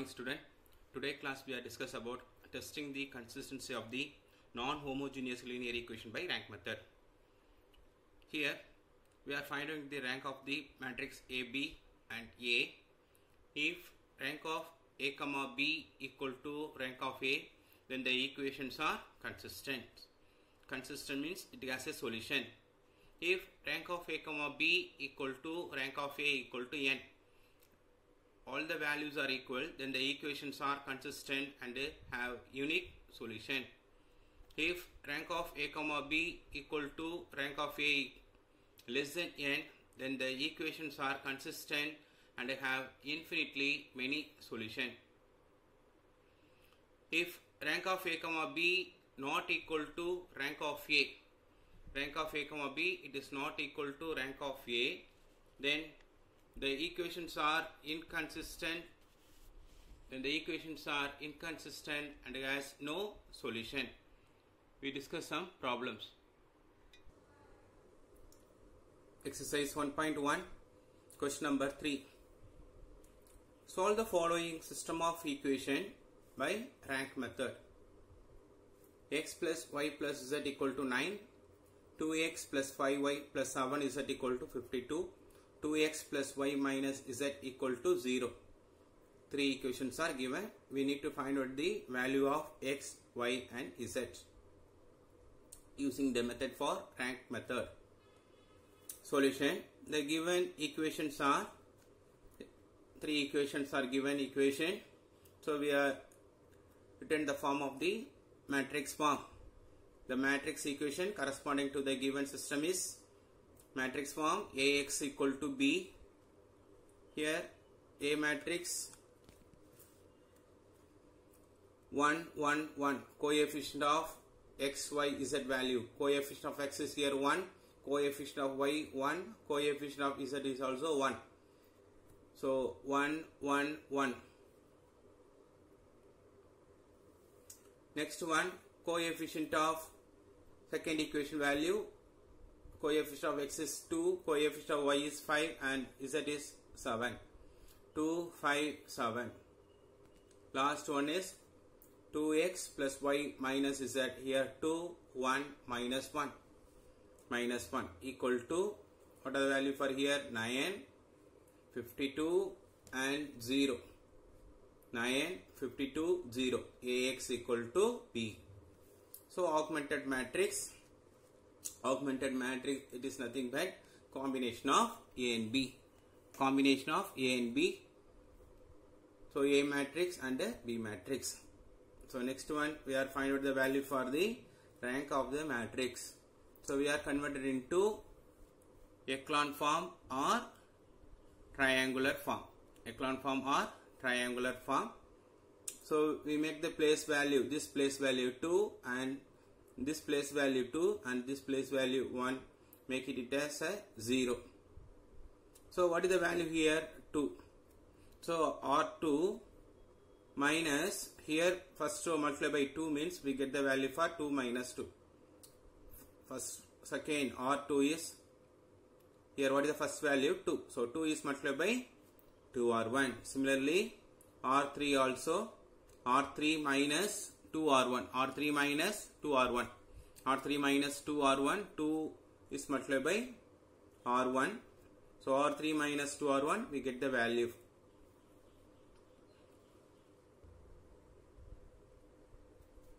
morning, student. Today class we are discuss about testing the consistency of the non-homogeneous linear equation by rank method. Here we are finding the rank of the matrix A, B and A. If rank of A comma B equal to rank of A, then the equations are consistent. Consistent means it has a solution. If rank of A comma B equal to rank of A equal to n, all the values are equal, then the equations are consistent and have unique solution. If rank of A comma B equal to rank of A less than n, then the equations are consistent and have infinitely many solution. If rank of A comma B not equal to rank of A, rank of A comma B it is not equal to rank of A, then the equations are inconsistent, and has no solution. We discuss some problems. Exercise 1.1, question number 3. Solve the following system of equation by rank method. X plus y plus z equal to 9, 2x plus 5y plus 7z equal to 52, 2x plus y minus z equal to 0. Three equations are given. We need to find out the value of x, y and z using the method for rank method. Solution. The given equations are, three equations are given equation. So we are written the form of the matrix form. The matrix equation corresponding to the given system is matrix form Ax equal to B. Here A matrix 1 1 1, coefficient of x, y, z value. Coefficient of x is here 1, coefficient of y 1, coefficient of z is also 1. So 1 1 1. Next one, coefficient of second equation value. Coefficient of x is 2, coefficient of y is 5 and z is 7. 2, 5, 7. Last one is 2x plus y minus z. Here 2, 1, minus 1. Minus 1 equal to, what are the value for here? 9, 52 and 0. 9, 52, 0. Ax equal to B. So augmented matrix. Augmented matrix, it is nothing but combination of A and B. Combination of A and B. So A matrix and B matrix. So next one, we are finding out the value for the rank of the matrix. So we are converted into echelon form or triangular form. Echelon form or triangular form. So we make the place value, this place value 2 and this place value 2 and this place value 1, make it as a 0. So what is the value here? 2. So R2 minus, here first row multiply by 2 means we get the value for 2 minus 2. Second R2 is, here what is the first value? 2. So 2 is multiplied by 2R1. Similarly R3 also, R3 minus 2R1, R3 minus 2R1, R3 minus 2R1, 2 is multiplied by R1. So R3 minus 2R1, we get the value.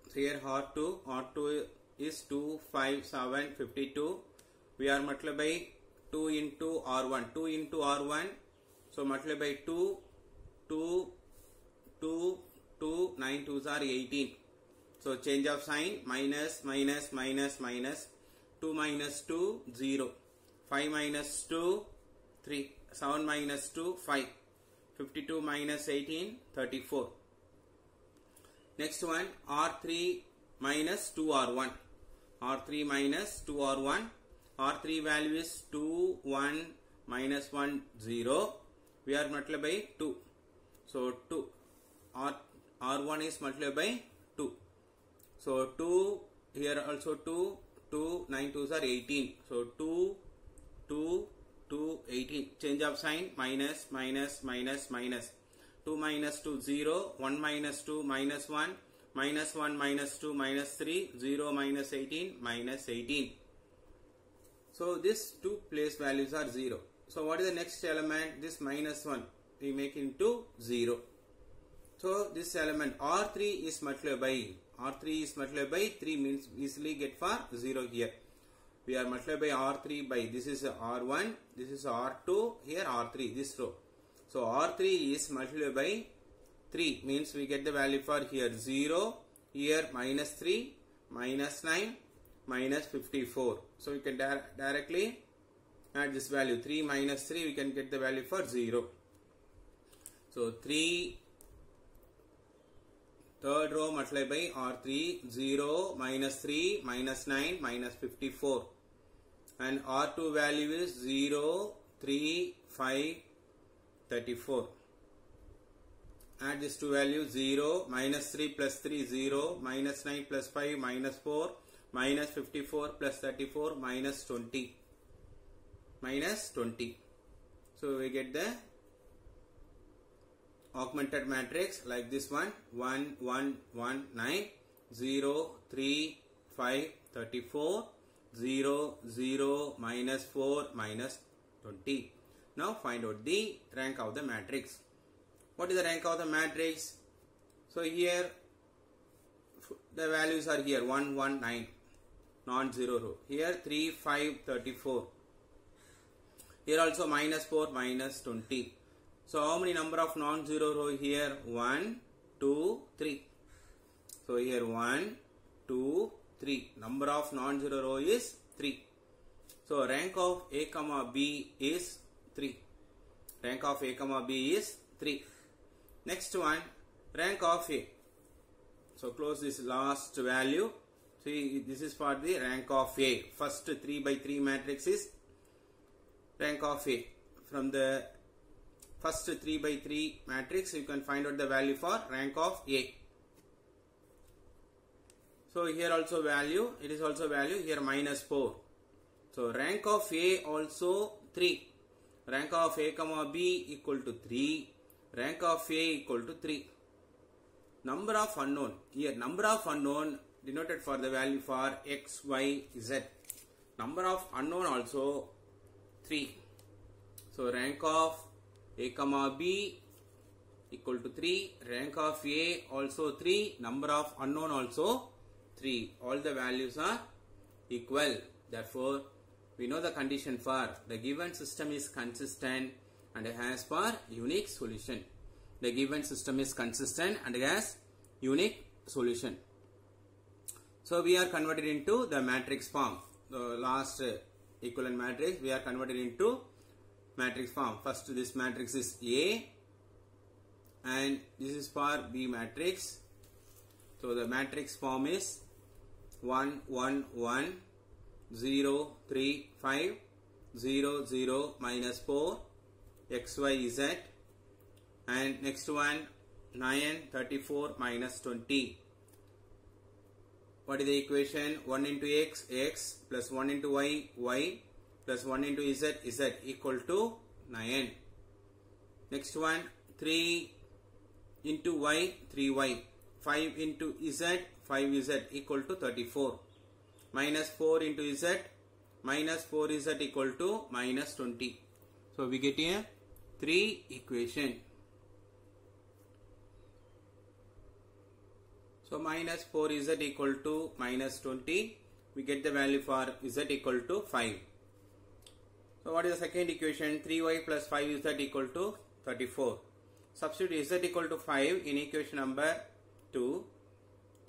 So here R2 is 2, 5, 7, 52. We are multiplied by 2 into R1, 2 into R1. So multiply by 2, 2, 2, 2, 9 2s are 18. So change of sign, minus, minus, minus, minus. 2 minus 2, 0. 5 minus 2, 3. 7 minus 2, 5. 52 minus 18, 34. Next one, R3 minus 2R1. R3 minus 2R1. R3 value is 2, 1, minus 1, 0. We are multiplied by 2. So 2. R1 is multiplied by 2. So 2, here also 2, 2, 9 2s are 18. So 2, 2, 2, 18. Change of sign, minus, minus, minus, minus. 2 minus 2 0, 1 minus 2 minus 1, minus 1 minus 2 minus 3, 0 minus 18 minus 18. So these two place values are 0. So what is the next element? This minus 1 we make into 0. So this element R3 is multiplied by R3 is multiplied by 3 means easily get for 0 here. We are multiplied by R3 by this is R1, this is R2, here R3, this row. So R3 is multiplied by 3 means we get the value for here 0, here minus 3, minus 9, minus 54. So we can directly add this value 3 minus 3 we can get the value for 0. So 3 third row multiplied by R3 0 minus 3 minus 9 minus 54 and R2 value is 0 3 5 34. Add these two values 0 minus 3 plus 3 0 minus 9 plus 5 minus 4 minus 54 plus 34 minus 20 minus 20. So we get the augmented matrix like this one 1 1 1 9 0 3 5 34 0 0 minus 4 minus 20. Now find out the rank of the matrix. What is the rank of the matrix? So here the values are here 1 1 9 non-zero row, here 3 5 34, here also minus 4 minus 20. So how many number of non-zero row here? 1 2 3. So here 1 2 3, number of non-zero row is 3. So rank of A comma B is 3. Rank of A comma B is 3. Next one, rank of A. So close this last value. See, this is for the rank of A. First 3 by 3 matrix is rank of A. From the first 3 by 3 matrix you can find out the value for rank of A. So here also value, it is also value, here minus 4. So rank of A also 3. Rank of A comma B equal to 3. Rank of A equal to 3. Number of unknown, here number of unknown denoted for the value for x, y, z. Number of unknown also 3. So rank of A comma B equal to 3. Rank of A also 3. Number of unknown also 3. All the values are equal. Therefore, we know the condition for the given system is consistent and has for unique solution. The given system is consistent and has unique solution. So we are converted into the matrix form. The last equivalent matrix we are converted into matrix form. First this matrix is A and this is for B matrix. So the matrix form is 1 1 1 0 3 5 0 0 minus 4 x y z, and next one 9 34 minus 20. What is the equation? 1 into x, x plus 1 into y, y plus 1 into z, z equal to 9. Next one 3 into y, 3y, 5 into z, 5z equal to 34. Minus 4 into z, minus 4z equal to minus 20. So we get here 3 equation. So minus 4z equal to minus 20. We get the value for z equal to 5. So what is the second equation? 3y plus 5z equal to 34. Substitute z equal to 5 in equation number 2.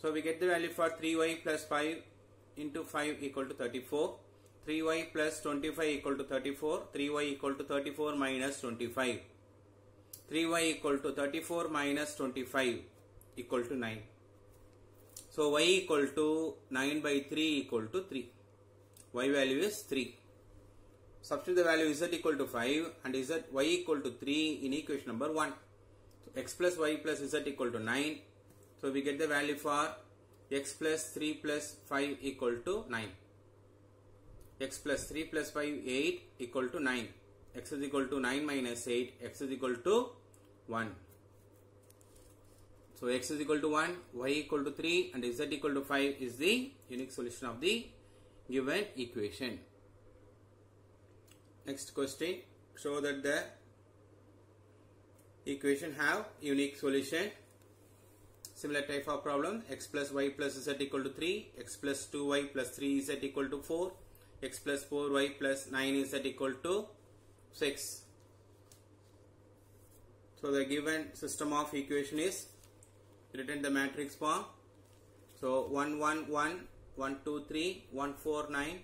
So we get the value for 3y plus 5 into 5 equal to 34. 3y plus 25 equal to 34. 3y equal to 34 minus 25. 3y equal to 34 minus 25 equal to 9. So y equal to 9 by 3 equal to 3. Y value is 3. Substitute the value z equal to 5 and y equal to 3 in equation number 1. So x plus y plus z equal to 9. So we get the value for x plus 3 plus 5 equal to 9. X plus 3 plus 5 8 equal to 9. X is equal to 9 minus 8. X is equal to 1. So x is equal to 1, y equal to 3 and z equal to 5 is the unique solution of the given equation. Next question, show that the equation have unique solution. Similar type of problem, x plus y plus z equal to 3, x plus 2y plus 3z equal to 4, x plus 4y plus 9z equal to 6. So the given system of equation is written in the matrix form. So 1 1 1 1 2 3 1 4 9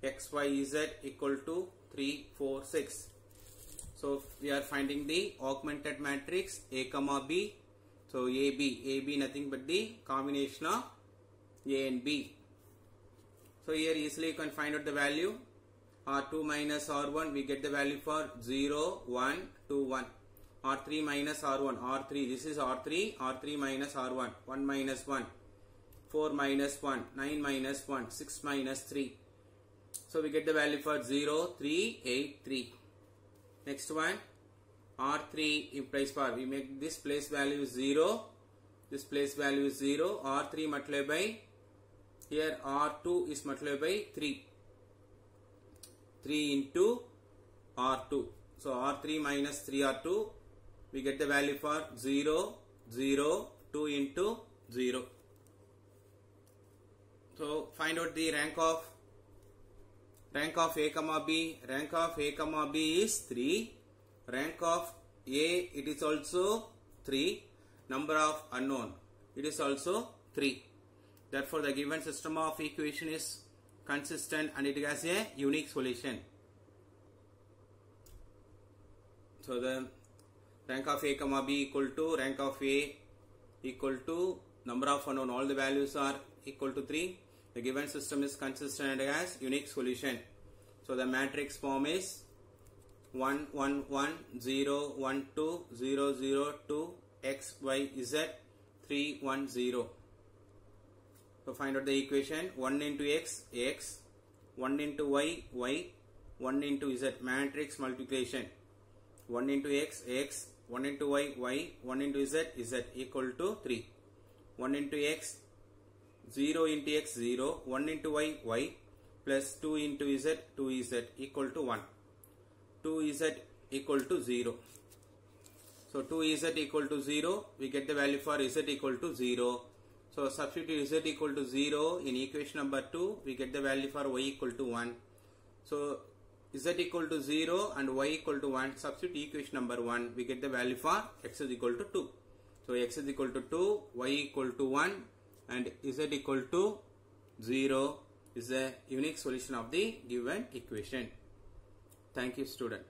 x y z equal to 3 4 6. So we are finding the augmented matrix A comma B. So AB nothing but the combination of A and B. So here easily you can find out the value. R2 minus R1, we get the value for 0 1 2 1. R3 minus R1, R3, this is R3 minus R1, 1 minus 1, 4 minus 1, 9 minus 1, 6 minus 3. So we get the value for 0 3 8 3. Next one, R3 implies for, we make this place value 0, this place value is 0, R3 multiplied by, here R2 is multiplied by 3 into R2. So R3 minus 3R2, we get the value for 0 0 2 into 0. So find out the rank of A comma B. Rank of A comma B is 3. Rank of A, it is also 3. Number of unknown, it is also 3. Therefore the given system of equation is consistent and it has a unique solution. So the rank of A comma B equal to rank of A equal to number of unknown, all the values are equal to 3. The given system is consistent and has unique solution. So the matrix form is 1 1 1 0 1 2 0 0 2 x y z 3 1 0. So find out the equation. 1 into x, 1 into y, 1 into z, matrix multiplication. 1 into x, 1 into y, 1 into z equal to 3. 1 into x, 0 into x, 0, 1 into y, plus 2 into z, 2z equal to 1. 2z equal to 0. So 2z equal to 0, we get the value for z equal to 0. So substitute z equal to 0 in equation number 2, we get the value for y equal to 1. So z equal to 0 and y equal to 1, substitute equation number 1, we get the value for x is equal to 2. So x is equal to 2, y equal to 1 and z equal to 0 is the unique solution of the given equation. Thank you, student.